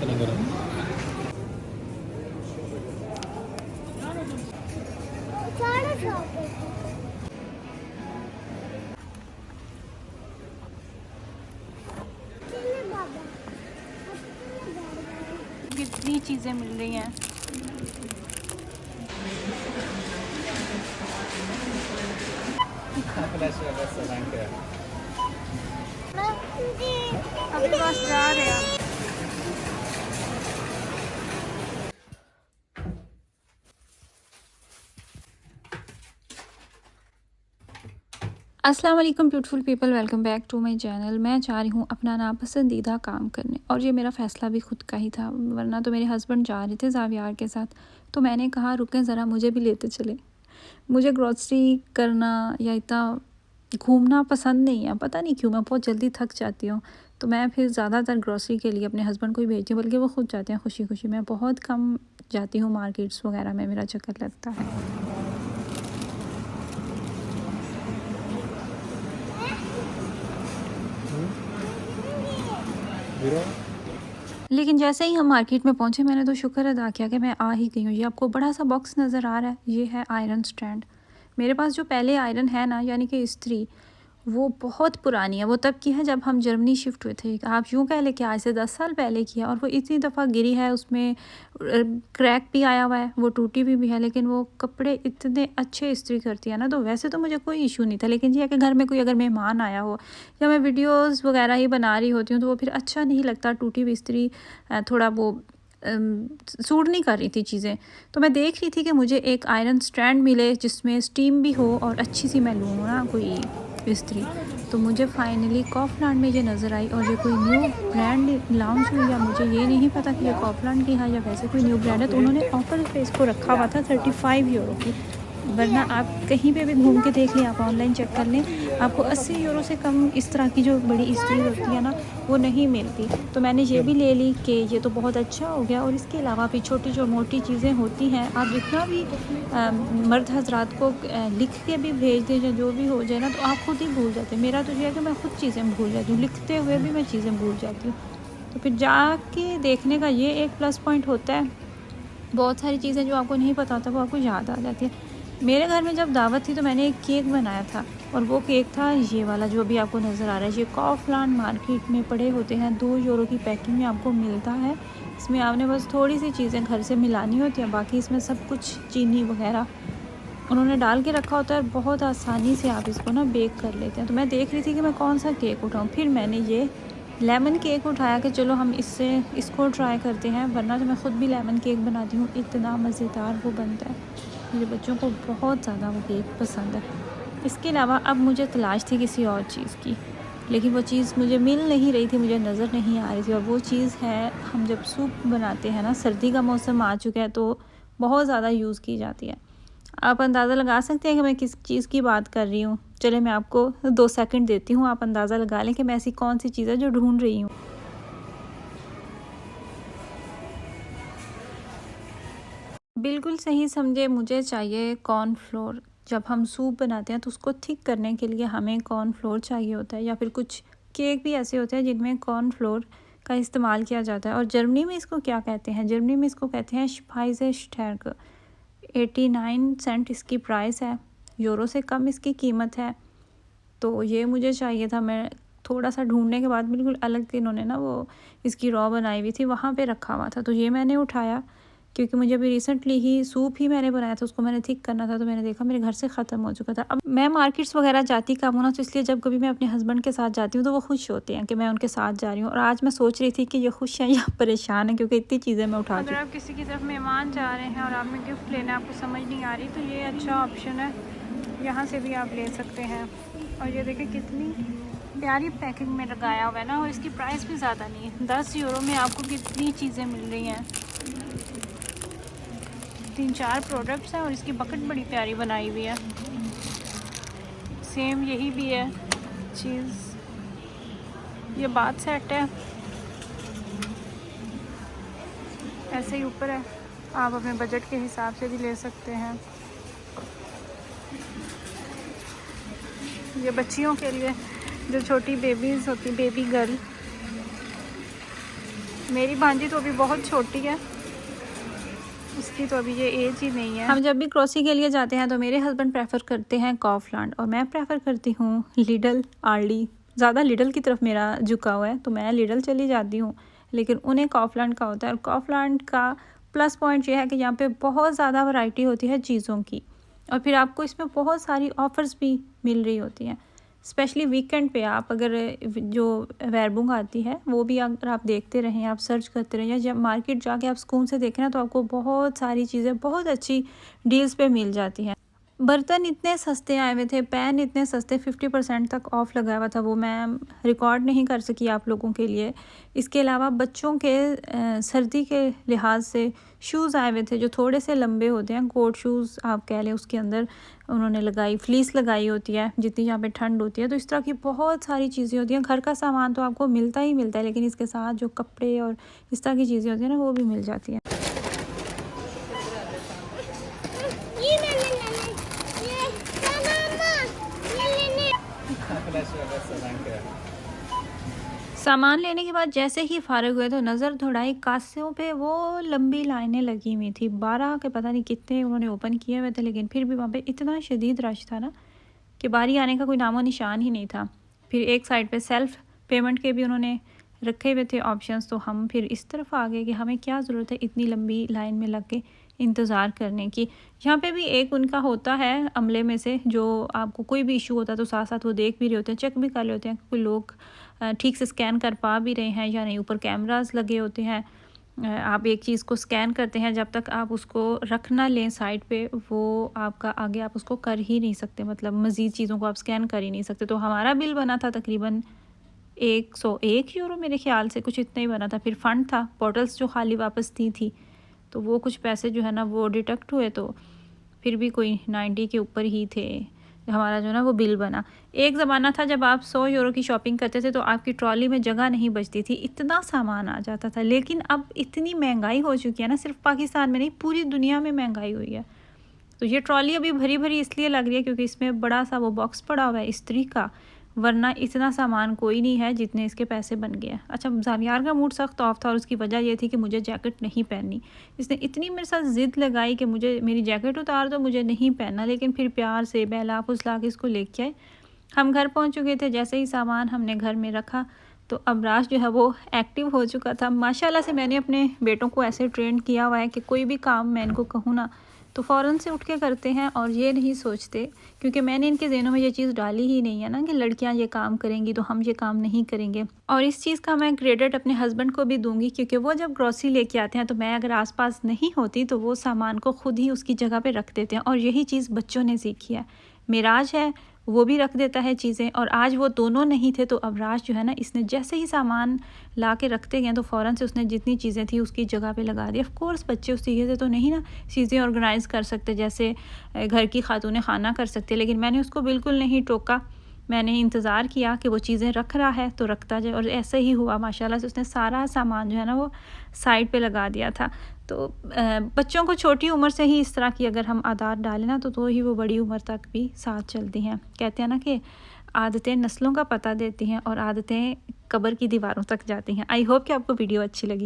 कितनी चीज़ें मिल रही हैं। अभी बस जा रहे हैं। अस्सलाम वालेकुम beautiful people, welcome back to my channel. मैं चाह रही हूँ अपना नापसंदीदा काम करने, और ये मेरा फ़ैसला भी खुद का ही था, वरना तो मेरे हस्बैंड जा रहे थे ज़ावियार के साथ। तो मैंने कहा रुकें ज़रा, मुझे भी लेते चले। मुझे ग्रॉसरी करना या इतना घूमना पसंद नहीं है, पता नहीं क्यों, मैं बहुत जल्दी थक जाती हूँ। तो मैं फिर ज़्यादातर ग्रॉसरी के लिए अपने हस्बैंड को ही भेजती हूँ, बल्कि वो खुद जाते हैं खुशी खुशी। मैं बहुत कम जाती हूँ मार्केट्स वगैरह में, मेरा चक्कर लगता है। लेकिन जैसे ही हम मार्केट में पहुंचे, मैंने तो शुक्र अदा किया कि मैं आ ही गई हूँ। ये आपको बड़ा सा बॉक्स नज़र आ रहा है, ये है आयरन स्टैंड। मेरे पास जो पहले आयरन है ना, यानी कि इस्त्री, वो बहुत पुरानी है। वो तब की है जब हम जर्मनी शिफ्ट हुए थे। आप यूँ कह लें कि आज से 10 साल पहले की है, और वो इतनी दफ़ा गिरी है, उसमें क्रैक भी आया हुआ है, वो टूटी भी है। लेकिन वो कपड़े इतने अच्छे इस्त्री करती है ना, तो वैसे तो मुझे कोई इशू नहीं था। लेकिन ये है कि घर में कोई अगर मेहमान आया हो या मैं वीडियोज़ वगैरह ही बना रही होती हूँ, तो वो फिर अच्छा नहीं लगता। टूटी हुई इस्त्री थोड़ा वो सूट नहीं कर रही थी चीज़ें। तो मैं देख रही थी कि मुझे एक आयरन स्टैंड मिले जिसमें स्टीम भी हो और अच्छी सी मैं लूँ ना कोई इस्त्री। तो मुझे फाइनली कॉफलैंड में ये नज़र आई, और ये कोई न्यू ब्रांड लॉन्च हुई, या मुझे ये नहीं पता कि ये कॉफलैंड की है या वैसे कोई न्यू ब्रांड है। तो उन्होंने ऑफर पे इसको रखा हुआ था 35 यूरो की, वरना आप कहीं पे भी घूम के देख लें, आप ऑनलाइन चेक कर लें, आपको 80 यूरो से कम इस तरह की जो बड़ी इस्त्री होती है ना, वो नहीं मिलती। तो मैंने ये भी ले ली कि ये तो बहुत अच्छा हो गया। और इसके अलावा भी छोटी जो मोटी चीज़ें होती हैं, आप जितना भी मर्द हजरात को लिख के भी भेज दें या जो भी हो जाए ना, तो आप खुद ही भूल जाते हैं। मेरा तो ये है कि मैं खुद चीज़ें भूल जाती हूँ, लिखते हुए भी मैं चीज़ें भूल जाती हूँ। तो फिर जाके देखने का ये एक प्लस पॉइंट होता है। बहुत सारी चीज़ें जो आपको नहीं पता होता वो आपको याद आ जाती है। मेरे घर में जब दावत थी तो मैंने एक केक बनाया था, और वो केक था ये वाला जो अभी आपको नज़र आ रहा है। ये कॉफलैंड मार्केट में पड़े होते हैं, 2 यूरो की पैकिंग में आपको मिलता है। इसमें आपने बस थोड़ी सी चीज़ें घर से मिलानी होती हैं, बाकी इसमें सब कुछ चीनी वगैरह उन्होंने डाल के रखा होता है। बहुत आसानी से आप इसको ना बेक कर लेते हैं। तो मैं देख रही थी कि मैं कौन सा केक उठाऊँ, फिर मैंने ये लेमन केक उठाया कि चलो हम इसको ट्राई करते हैं। वरना तो मैं ख़ुद भी लेमन केक बनाती हूँ, इतना मज़ेदार वो बनता है। मेरे बच्चों को बहुत ज़्यादा वो केक पसंद है। इसके अलावा अब मुझे तलाश थी किसी और चीज़ की, लेकिन वो चीज़ मुझे मिल नहीं रही थी, मुझे नज़र नहीं आ रही थी। और वो चीज़ है, हम जब सूप बनाते हैं ना, सर्दी का मौसम आ चुका है तो बहुत ज़्यादा यूज़ की जाती है। आप अंदाज़ा लगा सकते हैं कि मैं किस चीज़ की बात कर रही हूँ? चले मैं आपको 2 सेकंड देती हूँ, आप अंदाज़ा लगा लें कि मैं ऐसी कौन सी चीज़ है जो ढूंढ रही हूँ। बिल्कुल सही समझे, मुझे चाहिए कॉर्नफ्लोर। जब हम सूप बनाते हैं तो उसको थिक करने के लिए हमें कॉर्नफ्लोर चाहिए होता है, या फिर कुछ केक भी ऐसे होते हैं जिनमें कॉर्नफ्लोर का इस्तेमाल किया जाता है। और जर्मनी में इसको क्या कहते हैं? जर्मनी में इसको कहते हैं स्पाइसे स्टैर्क। 89 सेंट इसकी प्राइस है, यूरो से कम इसकी कीमत है। तो ये मुझे चाहिए था। मैं थोड़ा सा ढूंढने के बाद बिल्कुल अलग इन्होंने ना वो इसकी रॉ बनाई हुई थी, वहाँ पे रखा हुआ था। तो ये मैंने उठाया, क्योंकि मुझे अभी रिसेंटली ही सूप ही मैंने बनाया था, उसको मैंने थिक करना था। तो मैंने देखा मेरे घर से ख़त्म हो चुका था। अब मैं मार्केट्स वगैरह जाती कम हूँ ना, तो इसलिए जब कभी मैं अपने हस्बैंड के साथ जाती हूँ तो वो खुश होते हैं कि मैं उनके साथ जा रही हूँ। और आज मैं सोच रही थी कि ये खुश हैं या परेशान हैं, क्योंकि इतनी चीज़ें मैं उठा। अगर आप किसी की तरफ मेहमान जा रहे हैं और आप में गिफ्ट लेना आपको समझ नहीं आ रही, तो ये अच्छा ऑप्शन है, यहाँ से भी आप ले सकते हैं। और ये देखें कितनी प्यारी पैकिंग में लगाया हुआ है ना, और इसकी प्राइस भी ज़्यादा नहीं है। 10 यूरो में आपको कितनी चीज़ें मिल रही हैं। 3-4 प्रोडक्ट्स हैं, और इसकी बकेट बड़ी प्यारी बनाई हुई है। सेम यही भी है चीज़, ये बात सेट है, ऐसे ही ऊपर है। आप अपने बजट के हिसाब से भी ले सकते हैं। ये बच्चियों के लिए, जो छोटी बेबीज़ होती, बेबी गर्ल, मेरी भांजी तो अभी बहुत छोटी है, उसकी तो अभी ये एज ही नहीं है। हम जब भी ग्रोसरी के लिए जाते हैं तो मेरे हस्बैंड प्रेफर करते हैं काउफलैंड और मैं प्रेफर करती हूँ लिडल, आरडी। ज़्यादा लिडल की तरफ मेरा झुकाव है तो मैं लिडल चली जाती हूँ, लेकिन उन्हें काउफलैंड का होता है। और काउफलैंड का प्लस पॉइंट ये है कि यहाँ पे बहुत ज़्यादा वैरायटी होती है चीज़ों की, और फिर आपको इसमें बहुत सारी ऑफ़र्स भी मिल रही होती हैं। स्पेशली वीकेंड पे आप अगर जो वेरबुंग आती है वो भी अगर आप देखते रहें, आप सर्च करते रहें, या जब मार्केट जाके आप सुकून से देखें ना, तो आपको बहुत सारी चीज़ें बहुत अच्छी डील्स पे मिल जाती हैं। बर्तन इतने सस्ते आए हुए थे, पैन इतने सस्ते, 50% तक ऑफ़ लगा हुआ था, वो मैं रिकॉर्ड नहीं कर सकी आप लोगों के लिए। इसके अलावा बच्चों के सर्दी के लिहाज से शूज़ आए हुए थे जो थोड़े से लंबे होते हैं, कोट शूज़ आप कह लें। उसके अंदर उन्होंने लगाई फ्लीस लगाई होती है जितनी यहाँ पे ठंड होती है। तो इस तरह की बहुत सारी चीज़ें होती हैं। घर का सामान तो आपको मिलता ही मिलता है, लेकिन इसके साथ जो कपड़े और इस तरह की चीज़ें होती हैं ना, वो भी मिल जाती हैं। सामान लेने के बाद जैसे ही फारिग हुए तो नज़र दौड़ाई, कासियों पे वो लंबी लाइनें लगी हुई थी। 12 के पता नहीं कितने उन्होंने ओपन किए हुए थे, लेकिन फिर भी वहाँ पे इतना शदीद रश था ना कि बारी आने का कोई नामो निशान ही नहीं था। फिर एक साइड पे सेल्फ़ पेमेंट के भी उन्होंने रखे हुए थे ऑप्शंस, तो हम फिर इस तरफ आ गए कि हमें क्या ज़रूरत है इतनी लंबी लाइन में लग के इंतज़ार करने की। यहाँ पे भी एक उनका होता है अमले में से, जो आपको कोई भी इशू होता है तो साथ साथ वो देख भी रहे होते हैं, चेक भी कर रहे होते हैं कि कोई लोग ठीक से स्कैन कर पा भी रहे हैं या नहीं। ऊपर कैमरास लगे होते हैं, आप एक चीज़ को स्कैन करते हैं, जब तक आप उसको रख ना लें साइड पे, वो आपका आगे आप उसको कर ही नहीं सकते, मतलब मज़ीद चीज़ों को आप स्कैन कर ही नहीं सकते। तो हमारा बिल बना था तकरीबन 101 यूरो मेरे ख़्याल से, कुछ इतना ही बना था। फिर फ़ंड था, बॉटल्स जो खाली वापस दी थी, तो वो कुछ पैसे जो है ना वो डिडक्ट हुए, तो फिर भी कोई 90 के ऊपर ही थे हमारा जो ना वो बिल बना। एक ज़माना था जब आप 100 यूरो की शॉपिंग करते थे तो आपकी ट्रॉली में जगह नहीं बचती थी, इतना सामान आ जाता था। लेकिन अब इतनी महंगाई हो चुकी है ना, सिर्फ पाकिस्तान में नहीं पूरी दुनिया में महंगाई हुई है। तो ये ट्रॉली अभी भरी भरी इसलिए लग रही है क्योंकि इसमें बड़ा सा वो बॉक्स पड़ा हुआ है इस्त्री का, वरना इतना सामान कोई नहीं है जितने इसके पैसे बन गए हैं। अच्छा, ज़ानियार का मूड सख्त ऑफ था और उसकी वजह ये थी कि मुझे जैकेट नहीं पहननी। इसने इतनी मेरे साथ ज़िद लगाई कि मुझे मेरी जैकेट उतार दो, मुझे नहीं पहनना। लेकिन फिर प्यार से बहला फुसला के इसको लेके आए। हम घर पहुंच चुके थे, जैसे ही सामान हमने घर में रखा तो अबराज जो है वो एक्टिव हो चुका था। माशाल्लाह से मैंने अपने बेटों को ऐसे ट्रेन किया हुआ है कि कोई भी काम मैं इनको कहूँ ना तो फ़ौरन से उठ के करते हैं, और ये नहीं सोचते, क्योंकि मैंने इनके ज़हनों में ये चीज़ डाली ही नहीं है ना कि लड़कियां ये काम करेंगी तो हम ये काम नहीं करेंगे। और इस चीज़ का मैं क्रेडिट अपने हस्बैंड को भी दूंगी, क्योंकि वो जब ग्रॉसरी लेके आते हैं तो मैं अगर आसपास नहीं होती तो वो सामान को खुद ही उसकी जगह पे रख देते हैं, और यही चीज़ बच्चों ने सीखी है। मिराज है वो भी रख देता है चीज़ें, और आज वो दोनों नहीं थे तो अबराज जो है ना, इसने जैसे ही सामान ला के रखते गए तो फ़ौरन से उसने जितनी चीज़ें थी उसकी जगह पे लगा दी। ऑफ कोर्स बच्चे उस तरीके से तो नहीं ना चीज़ें ऑर्गेनाइज़ कर सकते जैसे घर की खातून खाना कर सकते, लेकिन मैंने उसको बिल्कुल नहीं टोका। मैंने इंतज़ार किया कि वो चीज़ें रख रहा है तो रखता जाए, और ऐसे ही हुआ। माशाल्लाह से उसने सारा सामान जो है ना वो साइड पे लगा दिया था। तो बच्चों को छोटी उम्र से ही इस तरह की अगर हम आदत डालें ना तो ही वो बड़ी उम्र तक भी साथ चलती हैं। कहते हैं ना कि आदतें नस्लों का पता देती हैं और आदतें कब्र की दीवारों तक जाती हैं। आई होप कि आपको वीडियो अच्छी लगी।